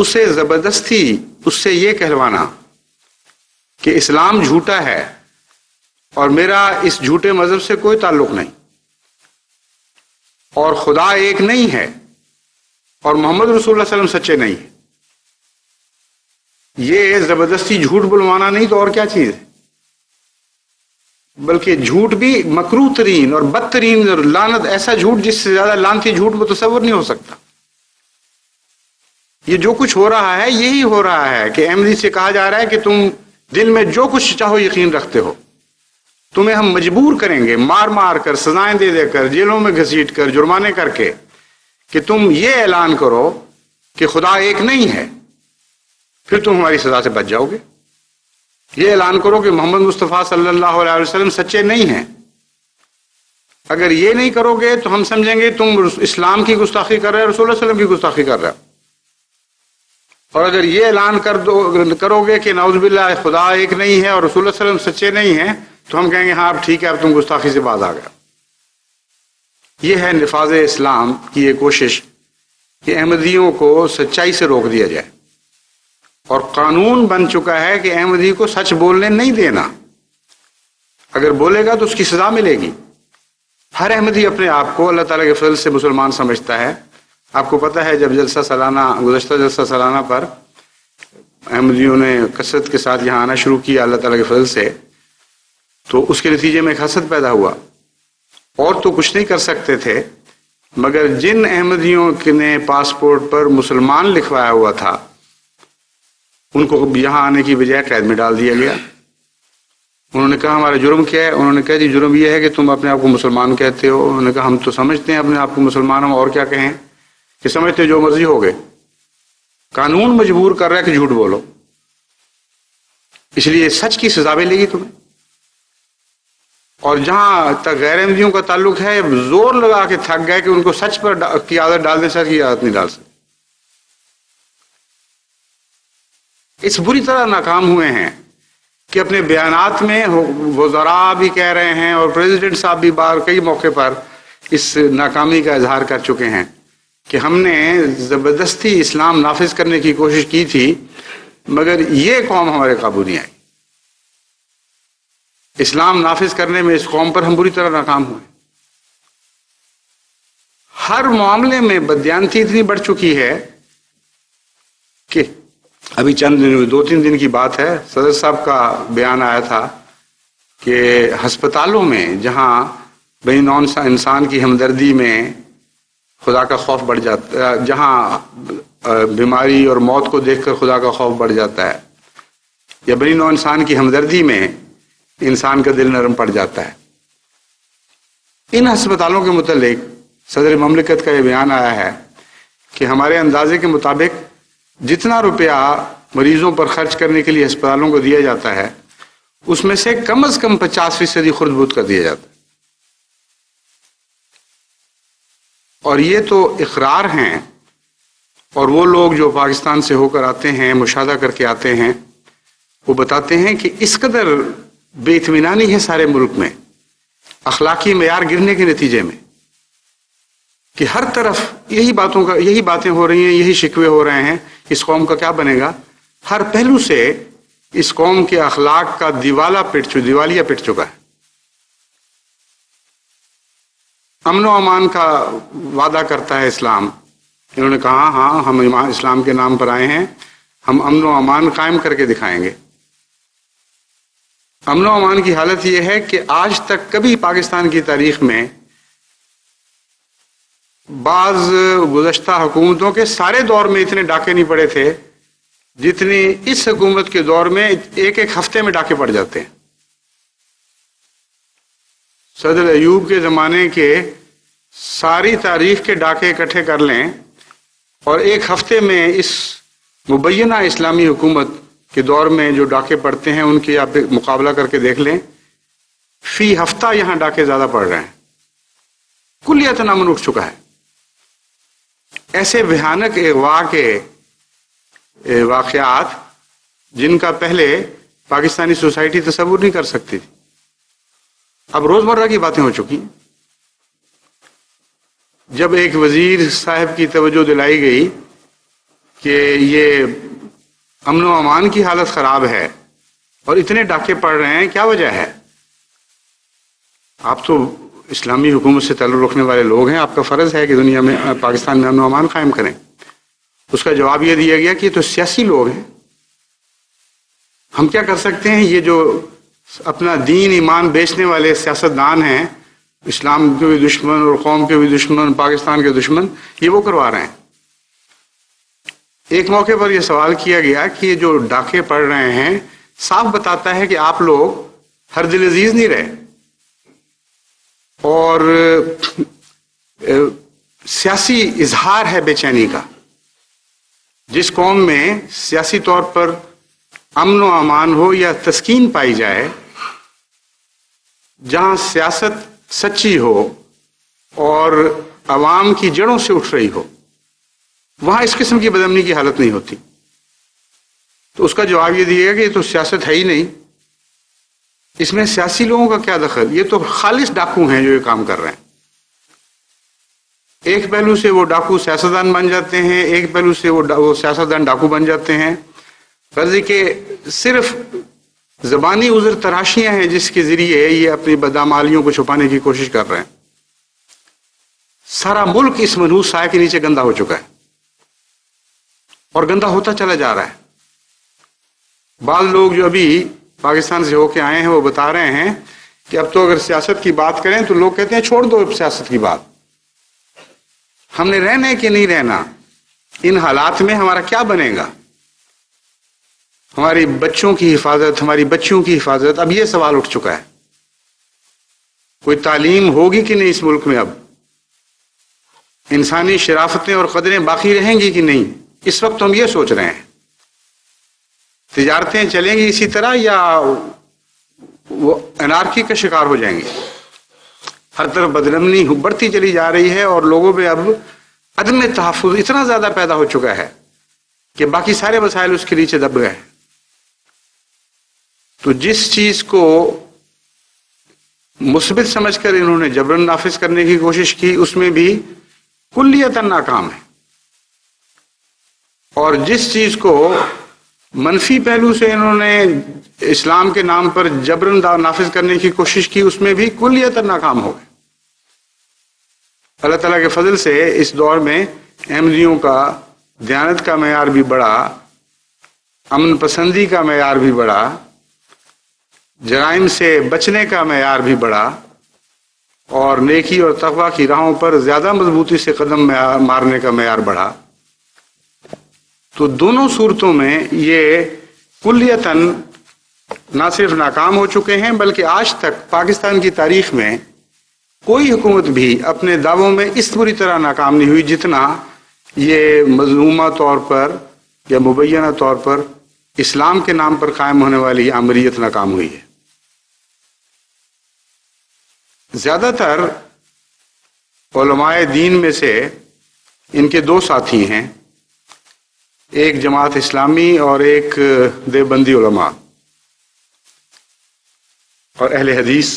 [SPEAKER 1] اسے زبردستی اس سے یہ کہلوانا کہ اسلام جھوٹا ہے اور میرا اس جھوٹے مذہب سے کوئی تعلق نہیں، اور خدا ایک نہیں ہے، اور محمد رسول اللہ صلی اللہ علیہ وسلم سچے نہیں ہیں، یہ زبردستی جھوٹ بلوانا نہیں تو اور کیا چیز ہے؟ بلکہ جھوٹ بھی مکروہ ترین اور بدترین اور لعنت، ایسا جھوٹ جس سے زیادہ لعنتی جھوٹ متصور نہیں ہو سکتا۔ یہ جو کچھ ہو رہا ہے یہی ہو رہا ہے کہ احمدی سے کہا جا رہا ہے کہ تم دل میں جو کچھ چاہو یقین رکھتے ہو، تمہیں ہم مجبور کریں گے مار مار کر، سزائیں دے دے کر، جیلوں میں گھسیٹ کر، جرمانے کر کے، کہ تم یہ اعلان کرو کہ خدا ایک نہیں ہے، پھر تم ہماری سزا سے بچ جاؤ گے۔ یہ اعلان کرو کہ محمد مصطفیٰ صلی اللہ علیہ وسلم سچے نہیں ہیں۔ اگر یہ نہیں کرو گے تو ہم سمجھیں گے تم اسلام کی گستاخی کر رہے ہو، رسول اللہ علیہ وسلم کی گستاخی کر رہے ہو۔ اور اگر یہ اعلان کرو گے کہ نعوذ باللہ خدا ایک نہیں ہے اور رسول اللہ علیہ وسلم سچے نہیں ہیں، تو ہم کہیں گے ہاں اب ٹھیک ہے، اب تم گستاخی سے باز آ گئے۔ یہ ہے نفاذ اسلام کی یہ کوشش کہ احمدیوں کو سچائی سے روک دیا جائے، اور قانون بن چکا ہے کہ احمدی کو سچ بولنے نہیں دینا، اگر بولے گا تو اس کی سزا ملے گی۔ ہر احمدی اپنے آپ کو اللہ تعالیٰ کے فضل سے مسلمان سمجھتا ہے۔ آپ کو پتہ ہے جب گزشتہ جلسہ سالانہ پر احمدیوں نے کثرت کے ساتھ یہاں آنا شروع کیا اللہ تعالیٰ کے فضل سے، تو اس کے نتیجے میں ایک حسد پیدا ہوا، اور تو کچھ نہیں کر سکتے تھے، مگر جن احمدیوں نے پاسپورٹ پر مسلمان لکھوایا ہوا تھا ان کو یہاں آنے کی بجائے قید میں ڈال دیا گیا۔ انہوں نے کہا ہمارا جرم کیا ہے؟ انہوں نے کہا جی جرم یہ ہے کہ تم اپنے آپ کو مسلمان کہتے ہو۔ انہوں نے کہا ہم تو سمجھتے ہیں اپنے آپ کو مسلمان، ہم اور کیا کہیں کہ سمجھتے جو مرضی ہو گئے۔ قانون مجبور کر رہا ہے کہ جھوٹ بولو، اس لیے سچ کی سزا ملے گی تمہیں۔ اور جہاں تک غیر احمدیوں کا تعلق ہے، زور لگا کے تھک گئے کہ ان کو سچ پر کی عادت ڈال دیں، سچ کی عادت نہیں ڈال سکتے۔ اس بری طرح ناکام ہوئے ہیں کہ اپنے بیانات میں وزراء بھی کہہ رہے ہیں اور پریزیڈنٹ صاحب بھی کئی موقع پر اس ناکامی کا اظہار کر چکے ہیں کہ ہم نے زبردستی اسلام نافذ کرنے کی کوشش کی تھی، مگر یہ قوم ہمارے قابو نہیں آئی۔ اسلام نافذ کرنے میں اس قوم پر ہم بری طرح ناکام ہوئے۔ ہر معاملے میں بددیانتی اتنی بڑھ چکی ہے کہ ابھی چند دن 2-3 دن کی بات ہے، صدر صاحب کا بیان آیا تھا کہ ہسپتالوں میں جہاں بین انسان کی ہمدردی میں خدا کا خوف بڑھ جاتا ہے، جہاں بیماری اور موت کو دیکھ کر خدا کا خوف بڑھ جاتا ہے، یا بین نوع انسان کی ہمدردی میں انسان کا دل نرم پڑ جاتا ہے، ان ہسپتالوں کے متعلق صدر مملکت کا یہ بیان آیا ہے کہ ہمارے اندازے کے مطابق جتنا روپیہ مریضوں پر خرچ کرنے کے لیے ہسپتالوں کو دیا جاتا ہے، اس میں سے کم از کم 50% خرد بوت کر دیا جاتا ہے۔ اور یہ تو اقرار ہیں، اور وہ لوگ جو پاکستان سے ہو کر آتے ہیں، مشاہدہ کر کے آتے ہیں، وہ بتاتے ہیں کہ اس قدر بے اطمینانی ہے سارے ملک میں، اخلاقی معیار گرنے کے نتیجے میں، کہ ہر طرف یہی باتیں ہو رہی ہیں، یہی شکوے ہو رہے ہیں، اس قوم کا کیا بنے گا۔ ہر پہلو سے اس قوم کے اخلاق کا دیوالیہ پٹ چکا ہے۔ امن و امان کا وعدہ کرتا ہے اسلام، انہوں نے کہا ہاں ہم اسلام کے نام پر آئے ہیں، ہم امن و امان قائم کر کے دکھائیں گے۔ امن و امان کی حالت یہ ہے کہ آج تک کبھی پاکستان کی تاریخ میں بعض گزشتہ حکومتوں کے سارے دور میں اتنے ڈاکے نہیں پڑے تھے جتنے اس حکومت کے دور میں ایک ہفتے میں ڈاکے پڑ جاتے ہیں۔ صدر ایوب کے زمانے کے ساری تاریخ کے ڈاکے اکٹھے کر لیں اور ایک ہفتے میں اس مبینہ اسلامی حکومت کے دور میں جو ڈاکے پڑتے ہیں ان کی آپ مقابلہ کر کے دیکھ لیں، فی ہفتہ یہاں ڈاکے زیادہ پڑ رہے ہیں، کلیت امن اٹھ چکا ہے۔ ایسے بھیانک اغوا کے واقعات جن کا پہلے پاکستانی سوسائٹی تصور نہیں کر سکتی تھی، اب روزمرہ کی باتیں ہو چکی ہیں۔ جب ایک وزیر صاحب کی توجہ دلائی گئی کہ یہ امن و امان کی حالت خراب ہے اور اتنے ڈاکے پڑ رہے ہیں، کیا وجہ ہے؟ آپ تو اسلامی حکومت سے تعلق رکھنے والے لوگ ہیں، آپ کا فرض ہے کہ دنیا میں، پاکستان میں امن و امان قائم کریں۔ اس کا جواب یہ دیا گیا کہ یہ تو سیاسی لوگ ہیں، ہم کیا کر سکتے ہیں؟ یہ جو اپنا دین ایمان بیچنے والے سیاستدان ہیں، اسلام کے بھی دشمن اور قوم کے بھی دشمن، پاکستان کے دشمن، یہ وہ کروا رہے ہیں۔ ایک موقع پر یہ سوال کیا گیا کہ یہ جو ڈاکے پڑ رہے ہیں صاف بتاتا ہے کہ آپ لوگ ہر دل عزیز نہیں رہے، اور سیاسی اظہار ہے بے چینی کا۔ جس قوم میں سیاسی طور پر امن و امان ہو یا تسکین پائی جائے، جہاں سیاست سچی ہو اور عوام کی جڑوں سے اٹھ رہی ہو، وہاں اس قسم کی بدامنی کی حالت نہیں ہوتی۔ تو اس کا جواب یہ دیا کہ یہ تو سیاست ہے ہی نہیں، اس میں سیاسی لوگوں کا کیا دخل؟ یہ تو خالص ڈاکو ہیں جو یہ کام کر رہے ہیں۔ ایک پہلو سے وہ ڈاکو سیاستدان بن جاتے ہیں، ایک پہلو سے وہ سیاستدان ڈاکو بن جاتے ہیں۔ غرض کہ صرف زبانی عذر تراشیاں ہیں جس کے ذریعے یہ اپنی بدعمالیوں کو چھپانے کی کوشش کر رہے ہیں۔ سارا ملک اس منحوس سائے کے نیچے گندا ہو چکا ہے اور گندا ہوتا چلا جا رہا ہے۔ بعض لوگ جو ابھی پاکستان سے ہو کے آئے ہیں وہ بتا رہے ہیں کہ اب تو اگر سیاست کی بات کریں تو لوگ کہتے ہیں چھوڑ دو سیاست کی بات، ہم نے رہنا ہے کہ نہیں رہنا، ان حالات میں ہمارا کیا بنے گا، ہماری بچوں کی حفاظت، ہماری بچیوں کی حفاظت۔ اب یہ سوال اٹھ چکا ہے، کوئی تعلیم ہوگی کہ نہیں اس ملک میں، اب انسانی شرافتیں اور قدریں باقی رہیں گی کہ نہیں، اس وقت ہم یہ سوچ رہے ہیں۔ تجارتیں چلیں گی اسی طرح یا وہ انارکی کا شکار ہو جائیں گے؟ ہر طرف بدامنی بڑھتی چلی جا رہی ہے اور لوگوں پہ اب عدم تحفظ اتنا زیادہ پیدا ہو چکا ہے کہ باقی سارے وسائل اس کے نیچے دب گئے۔ تو جس چیز کو مثبت سمجھ کر انہوں نے جبرن نافذ کرنے کی کوشش کی، اس میں بھی کلیتاً ناکام ہے، اور جس چیز کو منفی پہلو سے انہوں نے اسلام کے نام پر جبرن نافذ کرنے کی کوشش کی، اس میں بھی کلیتاً ناکام ہو گئے۔ اللہ تعالیٰ کے فضل سے اس دور میں احمدیوں کا دیانت کا معیار بھی بڑھا، امن پسندی کا معیار بھی بڑھا، جرائم سے بچنے کا معیار بھی بڑھا، اور نیکی اور تقویٰ کی راہوں پر زیادہ مضبوطی سے قدم مارنے کا معیار بڑھا۔ تو دونوں صورتوں میں یہ کلیتاً نہ صرف ناکام ہو چکے ہیں، بلکہ آج تک پاکستان کی تاریخ میں کوئی حکومت بھی اپنے دعووں میں اس بری طرح ناکام نہیں ہوئی جتنا یہ مذمومہ طور پر یا مبینہ طور پر اسلام کے نام پر قائم ہونے والی آمریت ناکام ہوئی ہے۔ زیادہ تر علماء دین میں سے ان کے دو ساتھی ہیں، ایک جماعت اسلامی اور ایک دیوبندی علماء اور اہل حدیث،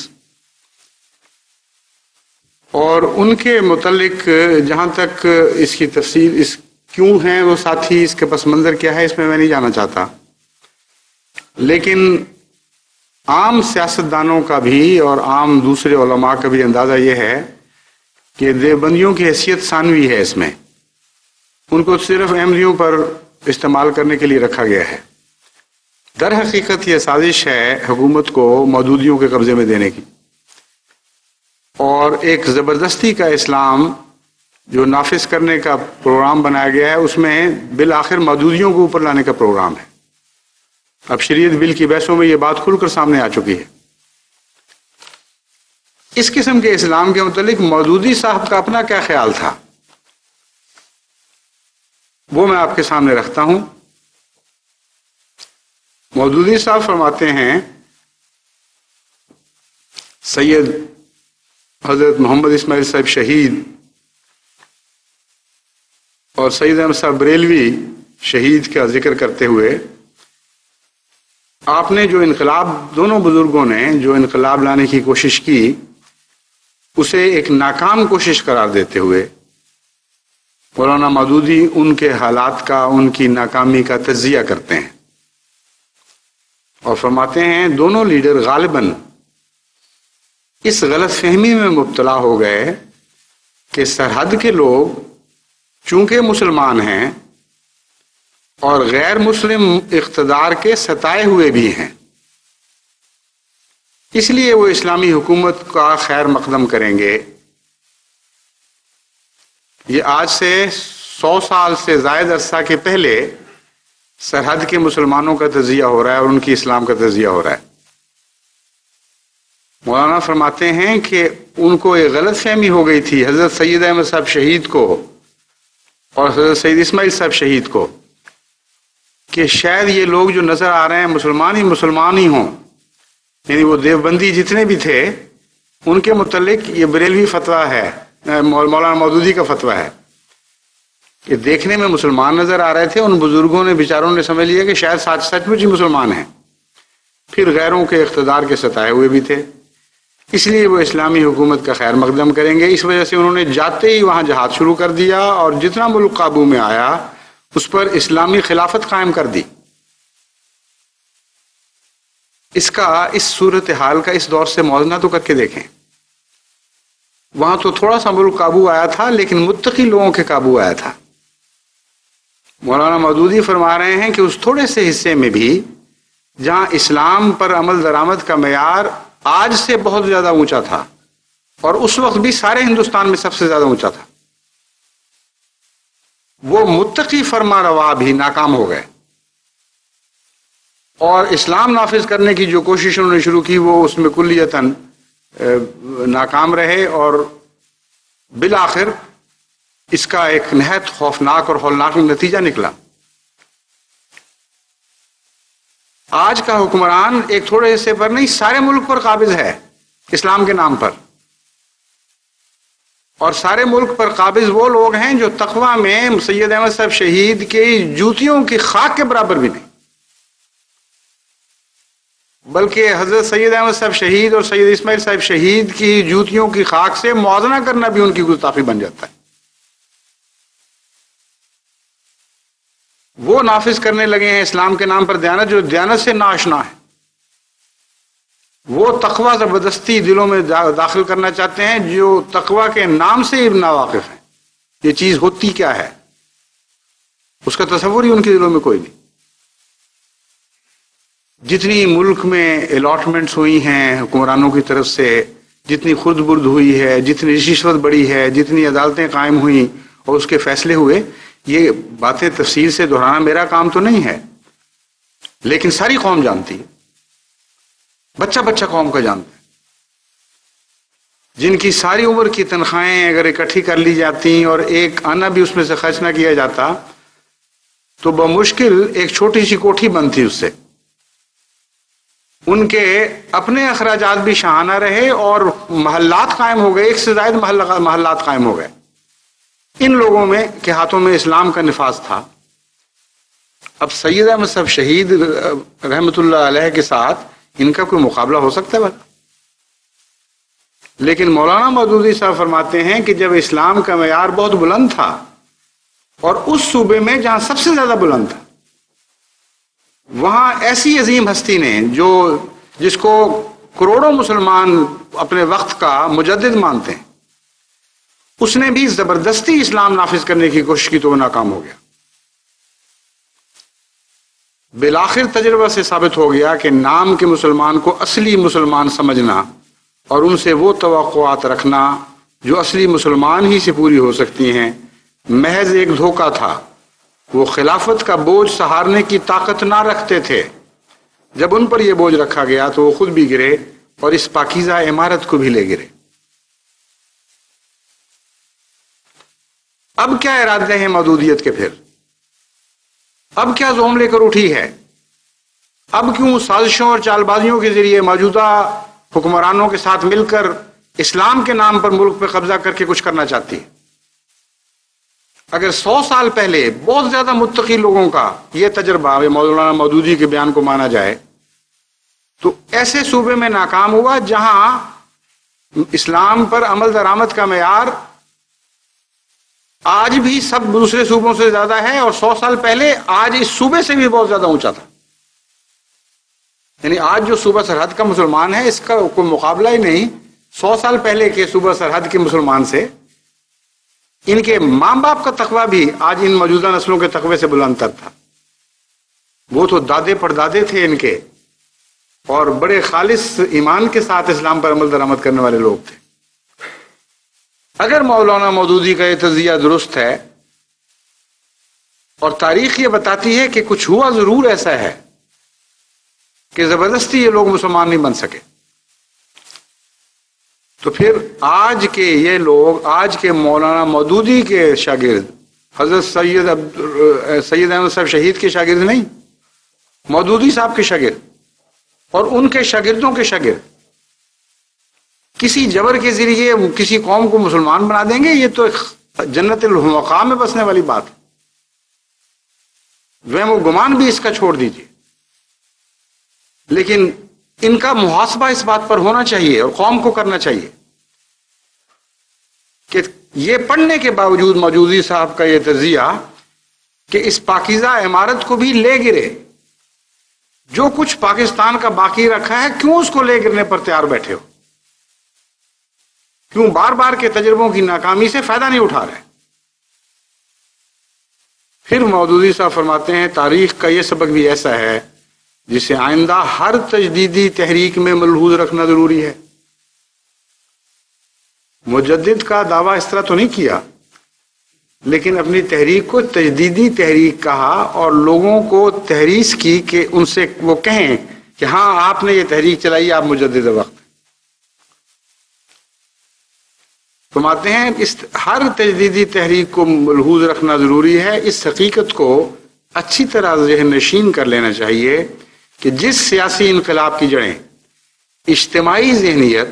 [SPEAKER 1] اور ان کے متعلق جہاں تک اس کی تفصیل اس کیوں ہیں وہ ساتھی، اس کے پس منظر کیا ہے، اس میں نہیں جانا چاہتا، لیکن عام سیاستدانوں کا بھی اور عام دوسرے علماء کا بھی اندازہ یہ ہے کہ دیوبندیوں کی حیثیت ثانوی ہے، اس میں ان کو صرف احمدیوں پر استعمال کرنے کے لیے رکھا گیا ہے۔ در حقیقت یہ سازش ہے حکومت کو مودودیوں کے قبضے میں دینے کی، اور ایک زبردستی کا اسلام جو نافذ کرنے کا پروگرام بنایا گیا ہے، اس میں بالآخر مودودیوں کو اوپر لانے کا پروگرام ہے۔ اب شریعت بل کی بحثوں میں یہ بات کھل کر سامنے آ چکی ہے۔ اس قسم کے اسلام کے متعلق مودودی صاحب کا اپنا کیا خیال تھا، وہ میں آپ کے سامنے رکھتا ہوں۔ مودودی صاحب فرماتے ہیں، سید حضرت محمد اسماعیل صاحب شہید اور سید احمد صاحب بریلوی شہید کا ذکر کرتے ہوئے، آپ نے جو انقلاب، دونوں بزرگوں نے جو انقلاب لانے کی کوشش کی، اسے ایک ناکام کوشش قرار دیتے ہوئے مولانا مودودی ان کے حالات کا، ان کی ناکامی کا تجزیہ کرتے ہیں اور فرماتے ہیں دونوں لیڈر غالباً اس غلط فہمی میں مبتلا ہو گئے کہ سرحد کے لوگ چونکہ مسلمان ہیں اور غیر مسلم اقتدار کے ستائے ہوئے بھی ہیں، اس لیے وہ اسلامی حکومت کا خیر مقدم کریں گے۔ یہ آج سے 100 سال سے زائد عرصہ کے پہلے سرحد کے مسلمانوں کا تجزیہ ہو رہا ہے اور ان کی اسلام کا تجزیہ ہو رہا ہے۔ مولانا فرماتے ہیں کہ ان کو ایک غلط فہمی ہو گئی تھی حضرت سید احمد صاحب شہید کو اور حضرت سید اسماعیل صاحب شہید کو کہ شاید یہ لوگ جو نظر آ رہے ہیں مسلمان ہی ہوں، یعنی وہ دیوبندی جتنے بھی تھے ان کے متعلق یہ بریلوی فتویٰ ہے، مولانا مودودی کا فتویٰ ہے کہ دیکھنے میں مسلمان نظر آ رہے تھے، ان بزرگوں نے بیچاروں نے سمجھ لیا کہ شاید سچ مچ ہی مسلمان ہیں، پھر غیروں کے اقتدار کے ستائے ہوئے بھی تھے، اس لیے وہ اسلامی حکومت کا خیر مقدم کریں گے۔ اس وجہ سے انہوں نے جاتے ہی وہاں جہاد شروع کر دیا اور جتنا ملک قابو میں آیا اس پر اسلامی خلافت قائم کر دی۔ اس صورتحال کا اس دور سے موازنہ تو کر کے دیکھیں، وہاں تو تھوڑا سا ملک قابو آیا تھا لیکن متقی لوگوں کے قابو آیا تھا۔ مولانا مودودی فرما رہے ہیں کہ اس تھوڑے سے حصے میں بھی جہاں اسلام پر عمل درآمد کا معیار آج سے بہت زیادہ اونچا تھا اور اس وقت بھی سارے ہندوستان میں سب سے زیادہ اونچا تھا، وہ متقی فرما روا بھی ناکام ہو گئے اور اسلام نافذ کرنے کی جو کوشش انہوں نے شروع کی وہ اس میں کلیتاً ناکام رہے اور بالآخر اس کا ایک نہایت خوفناک اور ہولناک نتیجہ نکلا۔ آج کا حکمران ایک تھوڑے حصے پر نہیں سارے ملک پر قابض ہے اسلام کے نام پر، اور سارے ملک پر قابض وہ لوگ ہیں جو تقوی میں سید احمد صاحب شہید کی جوتیوں کی خاک کے برابر بھی نہیں، بلکہ حضرت سید احمد صاحب شہید اور سید اسماعیل صاحب شہید کی جوتیوں کی خاک سے موازنہ کرنا بھی ان کی گستاخی بن جاتا ہے۔ وہ نافذ کرنے لگے ہیں اسلام کے نام پر دیانت جو دیانت سے ناآشنا ہے، وہ تقوی زبردستی دلوں میں داخل کرنا چاہتے ہیں جو تقوی کے نام سے ناواقف ہیں، یہ چیز ہوتی کیا ہے اس کا تصور ہی ان کے دلوں میں کوئی نہیں۔ جتنی ملک میں الاٹمنٹس ہوئی ہیں حکمرانوں کی طرف سے، جتنی خرد برد ہوئی ہے، جتنی رشوت بڑی ہے، جتنی عدالتیں قائم ہوئیں اور اس کے فیصلے ہوئے، یہ باتیں تفصیل سے دہرانا میرا کام تو نہیں ہے، لیکن ساری قوم جانتی ہے، بچہ بچہ قوم کا جانتا ہے، جن کی ساری عمر کی تنخواہیں اگر اکٹھی کر لی جاتی اور ایک آنا بھی اس میں سے خرچ نہ کیا جاتا تو بمشکل ایک چھوٹی سی کوٹھی بنتی اس سے، ان کے اپنے اخراجات بھی شاہانہ رہے اور محلات قائم ہو گئے، ایک سے زائد محلات قائم ہو گئے۔ ان لوگوں میں کے ہاتھوں میں اسلام کا نفاذ تھا۔ اب سید احمد صاحب شہید رحمت اللہ علیہ کے ساتھ ان کا کوئی مقابلہ ہو سکتا ہے بھلا؟ لیکن مولانا مودودی صاحب فرماتے ہیں کہ جب اسلام کا معیار بہت بلند تھا اور اس صوبے میں جہاں سب سے زیادہ بلند تھا وہاں ایسی عظیم ہستی نے جس کو کروڑوں مسلمان اپنے وقت کا مجدد مانتے ہیں، اس نے بھی زبردستی اسلام نافذ کرنے کی کوشش کی تو وہ ناکام ہو گیا۔ بالآخر تجربہ سے ثابت ہو گیا کہ نام کے مسلمان کو اصلی مسلمان سمجھنا اور ان سے وہ توقعات رکھنا جو اصلی مسلمان ہی سے پوری ہو سکتی ہیں محض ایک دھوکہ تھا۔ وہ خلافت کا بوجھ سہارنے کی طاقت نہ رکھتے تھے، جب ان پر یہ بوجھ رکھا گیا تو وہ خود بھی گرے اور اس پاکیزہ عمارت کو بھی لے گرے۔ اب کیا ارادے ہیں مودودیت کے؟ پھر اب کیا زوم لے کر اٹھی ہے؟ اب کیوں سازشوں اور چال بازیوں کے ذریعے موجودہ حکمرانوں کے ساتھ مل کر اسلام کے نام پر ملک پہ قبضہ کر کے کچھ کرنا چاہتی ہے؟ اگر 100 سال پہلے بہت زیادہ متقی لوگوں کا یہ تجربہ مولانا مودودی کے بیان کو مانا جائے تو ایسے صوبے میں ناکام ہوا جہاں اسلام پر عمل درآمد کا معیار آج بھی سب دوسرے صوبوں سے زیادہ ہے، اور 100 سال پہلے آج اس صوبے سے بھی بہت زیادہ اونچا تھا. یعنی آج جو صوبہ سرحد کا مسلمان ہے اس کا کوئی مقابلہ ہی نہیں 100 سال پہلے کے صوبہ سرحد کے مسلمان سے. ان کے ماں باپ کا تقوی بھی آج ان موجودہ نسلوں کے تقوی سے بلند تر تھا. وہ تو دادے پردادے تھے ان کے، اور بڑے خالص ایمان کے ساتھ اسلام پر عمل درآمد کرنے والے لوگ تھے. اگر مولانا مودودی کا یہ تجزیہ درست ہے، اور تاریخ یہ بتاتی ہے کہ کچھ ہوا ضرور ایسا ہے کہ زبردستی یہ لوگ مسلمان نہیں بن سکے، تو پھر آج کے یہ لوگ آج کے مولانا مودودی کے شاگرد حضرت سید احمد صاحب شہید کے شاگرد نہیں، مودودی صاحب کے شاگرد اور ان کے شاگردوں کے شاگرد کسی جبر کے ذریعے کسی قوم کو مسلمان بنا دیں گے؟ یہ تو جنت المقام میں بسنے والی بات ہے. وہم و گمان بھی اس کا چھوڑ دیجیے. لیکن ان کا محاسبہ اس بات پر ہونا چاہیے اور قوم کو کرنا چاہیے کہ یہ پڑھنے کے باوجود مودودی صاحب کا یہ تجزیہ کہ اس پاکیزہ عمارت کو بھی لے گرے، جو کچھ پاکستان کا باقی رکھا ہے کیوں اس کو لے گرنے پر تیار بیٹھے ہو؟ کیوں بار بار کے تجربوں کی ناکامی سے فائدہ نہیں اٹھا رہے؟ پھر مودودی صاحب فرماتے ہیں تاریخ کا یہ سبق بھی ایسا ہے جسے آئندہ ہر تجدیدی تحریک میں ملحوظ رکھنا ضروری ہے. مجدد کا دعویٰ اس طرح تو نہیں کیا، لیکن اپنی تحریک کو تجدیدی تحریک کہا اور لوگوں کو تحریض کی کہ ان سے وہ کہیں کہ ہاں آپ نے یہ تحریک چلائی، آپ مجدد وقت. فرماتے ہیں اس ہر تجدیدی تحریک کو ملحوظ رکھنا ضروری ہے. اس حقیقت کو اچھی طرح ذہن نشین کر لینا چاہیے کہ جس سیاسی انقلاب کی جڑیں اجتماعی ذہنیت،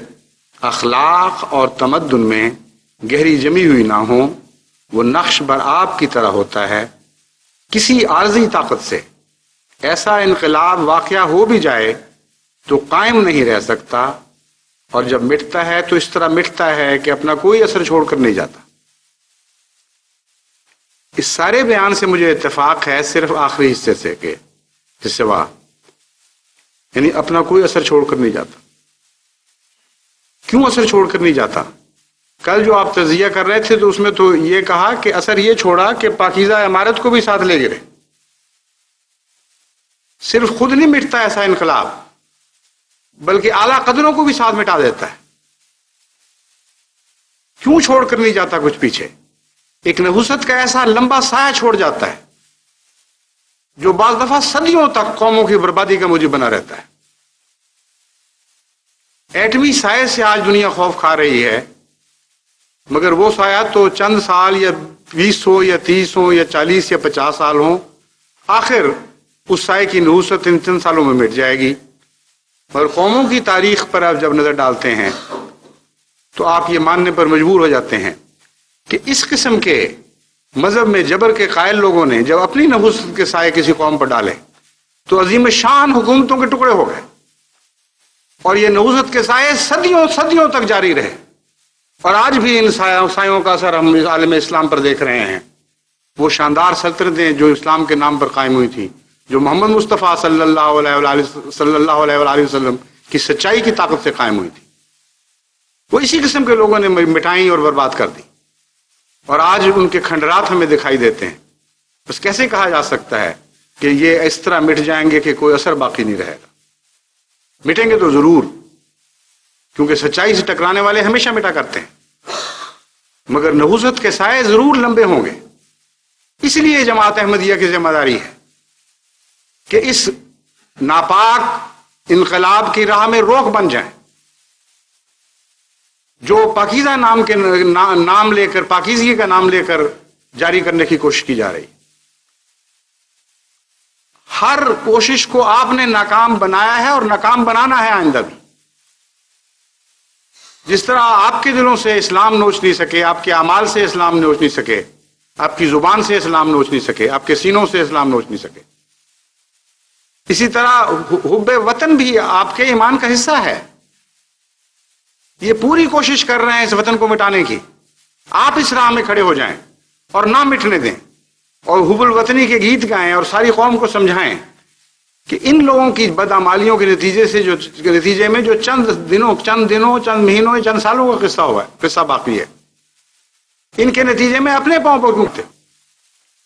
[SPEAKER 1] اخلاق اور تمدن میں گہری جمی ہوئی نہ ہوں، وہ نقش بر آب کی طرح ہوتا ہے. کسی عارضی طاقت سے ایسا انقلاب واقعہ ہو بھی جائے تو قائم نہیں رہ سکتا، اور جب مٹتا ہے تو اس طرح مٹتا ہے کہ اپنا کوئی اثر چھوڑ کر نہیں جاتا. اس سارے بیان سے مجھے اتفاق ہے صرف آخری حصے سے کہ جس سے یعنی اپنا کوئی اثر چھوڑ کر نہیں جاتا. کیوں اثر چھوڑ کر نہیں جاتا؟ کل جو آپ تجزیہ کر رہے تھے تو اس میں تو یہ کہا کہ اثر یہ چھوڑا کہ پاکیزہ عمارت کو بھی ساتھ لے گرے. صرف خود نہیں مٹتا ایسا انقلاب، بلکہ اعلیٰ قدروں کو بھی ساتھ مٹا دیتا ہے. کیوں چھوڑ کر نہیں جاتا کچھ پیچھے؟ ایک نحوست کا ایسا لمبا سایہ چھوڑ جاتا ہے جو بعض دفعہ صدیوں تک قوموں کی بربادی کا موجب بنا رہتا ہے. ایٹمی سائے سے آج دنیا خوف کھا رہی ہے، مگر وہ سایہ تو چند سال یا 20 ہو یا 30 ہو یا 40 یا 50 سال ہوں، آخر اس سائے کی نحوست ان چند سالوں میں مٹ جائے گی. مگر قوموں کی تاریخ پر آپ جب نظر ڈالتے ہیں تو آپ یہ ماننے پر مجبور ہو جاتے ہیں کہ اس قسم کے مذہب میں جبر کے قائل لوگوں نے جب اپنی نحوست کے سائے کسی قوم پر ڈالے تو عظیم شان حکومتوں کے ٹکڑے ہو گئے، اور یہ نحوست کے سائے صدیوں صدیوں تک جاری رہے. اور آج بھی ان سایوں کا اثر ہم عالم اسلام پر دیکھ رہے ہیں. وہ شاندار سلطنتیں جو اسلام کے نام پر قائم ہوئی تھی، جو محمد مصطفیٰ صلی اللہ علیہ وآلہ وسلم کی سچائی کی طاقت سے قائم ہوئی تھی، وہ اسی قسم کے لوگوں نے مٹائیں اور برباد کر دی. اور آج ان کے کھنڈرات ہمیں دکھائی دیتے ہیں. بس کیسے کہا جا سکتا ہے کہ یہ اس طرح مٹ جائیں گے کہ کوئی اثر باقی نہیں رہے گا؟ مٹیں گے تو ضرور، کیونکہ سچائی سے ٹکرانے والے ہمیشہ مٹا کرتے ہیں، مگر نحوست کے سائے ضرور لمبے ہوں گے. اس لیے جماعت احمدیہ کی ذمہ داری ہے کہ اس ناپاک انقلاب کی راہ میں روک بن جائیں. جو پاکیزہ نام لے کر، پاکیزگی کا نام لے کر جاری کرنے کی کوشش کی جا رہی، ہر کوشش کو آپ نے ناکام بنایا ہے اور ناکام بنانا ہے آئندہ بھی. جس طرح آپ کے دلوں سے اسلام نوچ نہیں سکے، آپ کے اعمال سے اسلام نوچ نہیں سکے، آپ کی زبان سے اسلام نوچ نہیں سکے، آپ کے سینوں سے اسلام نوچ نہیں سکے، اسی طرح حب وطن بھی آپ کے ایمان کا حصہ ہے. یہ پوری کوشش کر رہے ہیں اس وطن کو مٹانے کی. آپ اس راہ میں کھڑے ہو جائیں اور نہ مٹنے دیں، اور حب الوطنی کے گیت گائیں اور ساری قوم کو سمجھائیں کہ ان لوگوں کی بدعمالیوں کے نتیجے میں جو چند دنوں چند مہینوں چند سالوں کا قصہ ہوا ہے، قصہ باقی ہے، ان کے نتیجے میں اپنے پاؤں پر ٹوٹتے.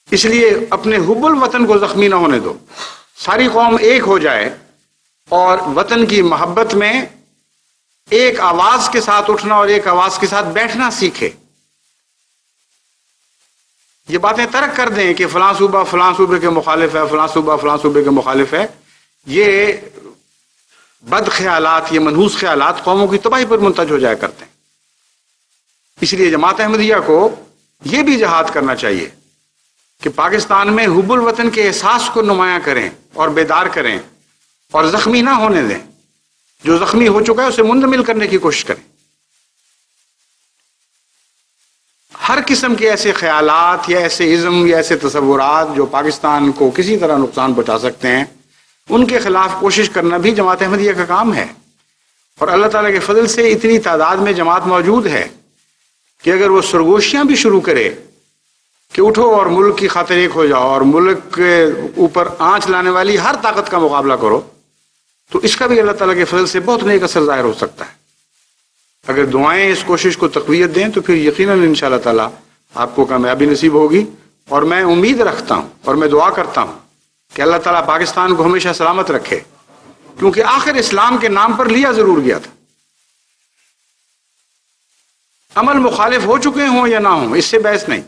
[SPEAKER 1] اس لیے اپنے حب الوطن کو زخمی نہ ہونے دو، ساری قوم ایک ہو جائے اور وطن کی محبت میں ایک آواز کے ساتھ اٹھنا اور ایک آواز کے ساتھ بیٹھنا سیکھے. یہ باتیں ترک کر دیں کہ فلاں صوبے کے مخالف ہے، فلاں صوبے کے مخالف ہے. یہ بد خیالات، یہ منحوس خیالات قوموں کی تباہی پر منتج ہو جایا کرتے ہیں. اس لیے جماعت احمدیہ کو یہ بھی جہاد کرنا چاہیے کہ پاکستان میں حب الوطن کے احساس کو نمایاں کریں اور بیدار کریں اور زخمی نہ ہونے دیں. جو زخمی ہو چکا ہے اسے منجمل کرنے کی کوشش کریں. ہر قسم کے ایسے خیالات یا ایسے ازم یا ایسے تصورات جو پاکستان کو کسی طرح نقصان پہنچا سکتے ہیں، ان کے خلاف کوشش کرنا بھی جماعت احمدیہ کا کام ہے. اور اللہ تعالیٰ کے فضل سے اتنی تعداد میں جماعت موجود ہے کہ اگر وہ سرگوشیاں بھی شروع کرے کہ اٹھو اور ملک کی خاطر ایک ہو جاؤ اور ملک کے اوپر آنچ لانے والی ہر طاقت کا مقابلہ کرو، تو اس کا بھی اللہ تعالیٰ کے فضل سے بہت نیک اثر ظاہر ہو سکتا ہے. اگر دعائیں اس کوشش کو تقویت دیں تو پھر یقیناً انشاءاللہ تعالیٰ آپ کو کامیابی نصیب ہوگی. اور میں امید رکھتا ہوں اور میں دعا کرتا ہوں کہ اللہ تعالیٰ پاکستان کو ہمیشہ سلامت رکھے، کیونکہ آخر اسلام کے نام پر لیا ضرور گیا تھا. عمل مخالف ہو چکے ہوں یا نہ ہوں، اس سے بحث نہیں.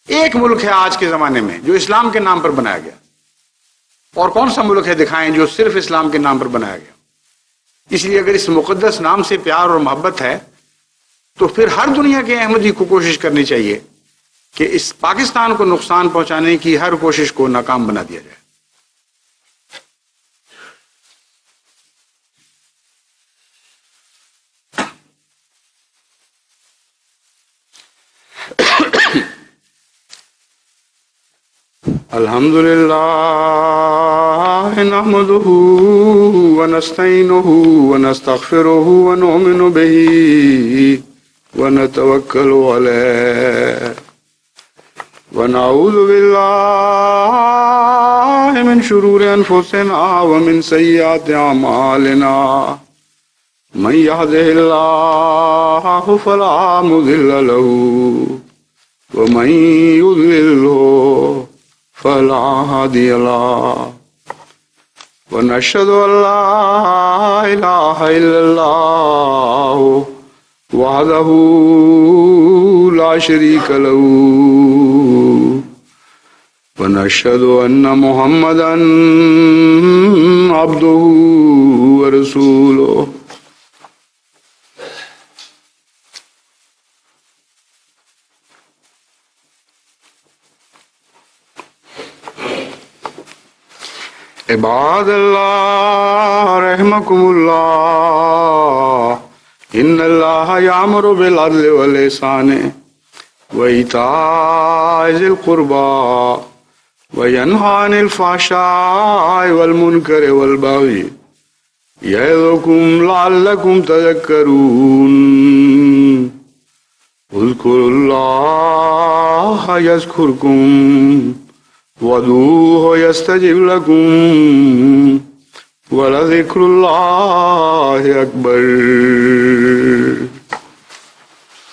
[SPEAKER 1] ایک ملک ہے آج کے زمانے میں جو اسلام کے نام پر بنایا گیا، اور کون سا ملک ہے دکھائیں جو صرف اسلام کے نام پر بنایا گیا. اس لیے اگر اس مقدس نام سے پیار اور محبت ہے تو پھر ہر دنیا کے احمدی کو کوشش کرنی چاہیے کہ اس پاکستان کو نقصان پہنچانے کی ہر کوشش کو ناکام بنا دیا جائے. الحمدللہ نحمده ونستعینه ونستغفره ونؤمن به ونتوکل علیہ ونعوذ باللہ من شرور انفسنا ومن سیئات اعمالنا من يهده الله فلا مضل له ومن يضلل فلا هادي له ونشهد أن لا إله إلا الله وحده لا شريك له ونشهد أن محمدا عبده ورسوله. عباد اللہ رحمکم اللہ ان اللہ یامر بالعدل والإحسان وإیتاء ذی القربى وینہی عن الفحشاء والمنکر والبغی یعظکم لعلکم تذکرون. اذکروا اللہ یذکرکم وَادْعُوهُ يَسْتَجِبْ لَكُمْ وَلَذِكْرُ اللَّهِ أَكْبَرُ.